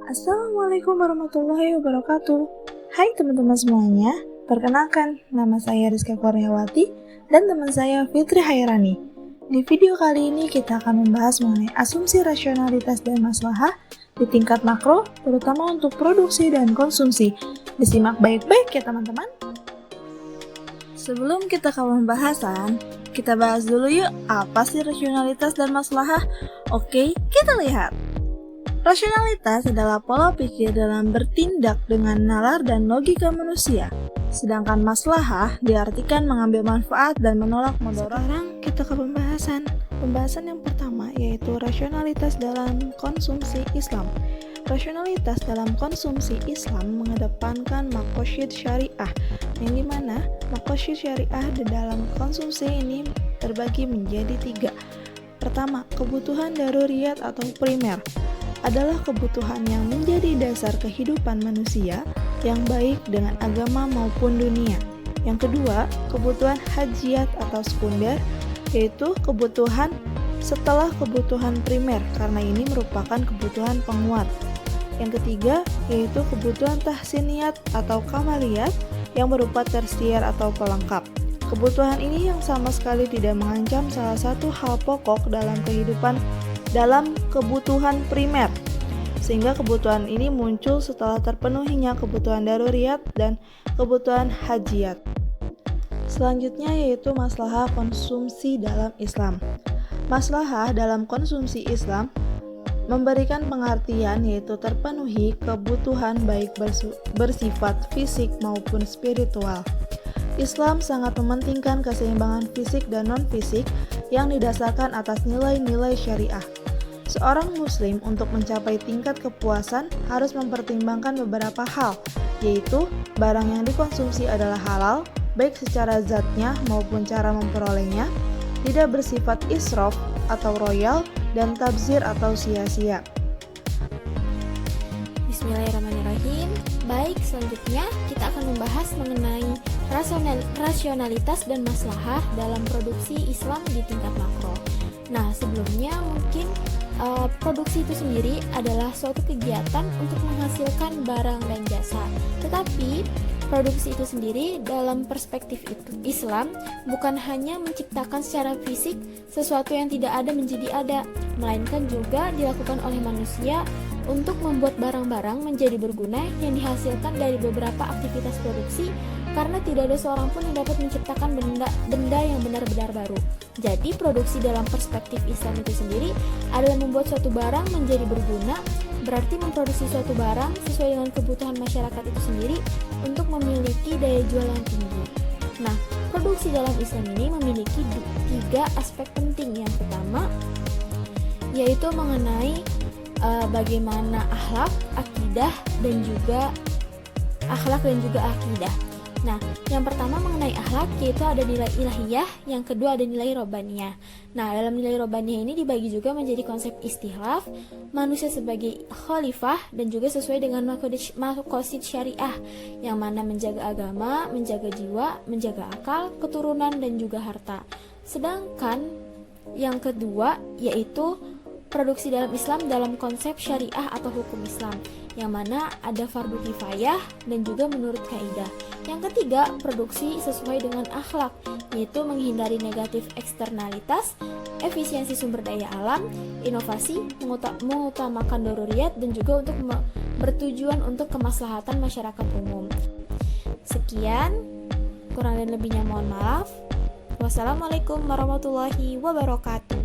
Assalamualaikum warahmatullahi wabarakatuh. Hai teman-teman semuanya, perkenalkan nama saya Rizka Koryawati dan teman saya Fitri Hairani. Di video kali ini kita akan membahas mengenai asumsi rasionalitas dan maslahah di tingkat makro, terutama untuk produksi dan konsumsi. Disimak baik-baik ya teman-teman. Sebelum kita ke pembahasan, kita bahas dulu yuk apa sih rasionalitas dan maslahah. Oke, kita lihat. Rasionalitas adalah pola pikir dalam bertindak dengan nalar dan logika manusia. Sedangkan maslahah diartikan mengambil manfaat dan menolak mudarat. Sekarang kita ke pembahasan. Pembahasan yang pertama yaitu rasionalitas dalam konsumsi Islam. Rasionalitas dalam konsumsi Islam mengedepankan maqasid syariah, yang dimana maqasid syariah di dalam konsumsi ini terbagi menjadi 3. Pertama, kebutuhan daruriyat atau primer adalah kebutuhan yang menjadi dasar kehidupan manusia yang baik dengan agama maupun dunia. Yang kedua, kebutuhan hajiat atau sekunder, yaitu kebutuhan setelah kebutuhan primer, karena ini merupakan kebutuhan penguat. Yang ketiga, yaitu kebutuhan tahsiniyat atau kamaliyat yang berupa tersier atau pelengkap. Kebutuhan ini yang sama sekali tidak mengancam salah satu hal pokok dalam kebutuhan primer, sehingga kebutuhan ini muncul setelah terpenuhinya kebutuhan daruriyat dan kebutuhan hajiat. Selanjutnya yaitu maslahah konsumsi dalam Islam. Maslahah dalam konsumsi Islam memberikan pengertian yaitu terpenuhi kebutuhan baik bersifat fisik maupun spiritual. Islam sangat mementingkan keseimbangan fisik dan non-fisik yang didasarkan atas nilai-nilai syariah. Seorang muslim untuk mencapai tingkat kepuasan harus mempertimbangkan beberapa hal, yaitu barang yang dikonsumsi adalah halal, baik secara zatnya maupun cara memperolehnya, tidak bersifat israf atau royal, dan tabzir atau sia-sia. Bismillahirrahmanirrahim. Baik, selanjutnya kita akan membahas mengenai rasionalitas dan maslahah dalam produksi Islam di tingkat makro. Nah, sebelumnya mungkin produksi itu sendiri adalah suatu kegiatan untuk menghasilkan barang dan jasa. Tetapi produksi itu sendiri dalam perspektif Islam bukan hanya menciptakan secara fisik sesuatu yang tidak ada menjadi ada, melainkan juga dilakukan oleh manusia untuk membuat barang-barang menjadi berguna yang dihasilkan dari beberapa aktivitas produksi, karena tidak ada seorang pun yang dapat menciptakan benda yang benar-benar baru. Jadi produksi dalam perspektif Islam itu sendiri adalah membuat suatu barang menjadi berguna, berarti memproduksi suatu barang sesuai dengan kebutuhan masyarakat itu sendiri untuk memiliki daya jual yang tinggi. Nah, produksi dalam Islam ini memiliki 3 aspek penting. Yang pertama yaitu mengenai bagaimana akhlak, akidah dan juga akidah. Nah, yang pertama mengenai akhlak yaitu ada nilai ilahiyah, yang kedua ada nilai robbaniyah. Nah, dalam nilai robbaniyah ini dibagi juga menjadi konsep istihlaf, manusia sebagai khalifah, dan juga sesuai dengan maqasid syariah, yang mana menjaga agama, menjaga jiwa, menjaga akal, keturunan dan juga harta. Sedangkan yang kedua yaitu produksi dalam Islam dalam konsep syariah atau hukum Islam, yang mana ada fardu kifayah dan juga menurut kaidah. Yang ketiga, produksi sesuai dengan akhlak, yaitu menghindari negatif eksternalitas, efisiensi sumber daya alam, inovasi, mengutamakan daruriyat, dan juga untuk bertujuan untuk kemaslahatan masyarakat umum. Sekian, kurang dan lebihnya mohon maaf. Wassalamualaikum warahmatullahi wabarakatuh.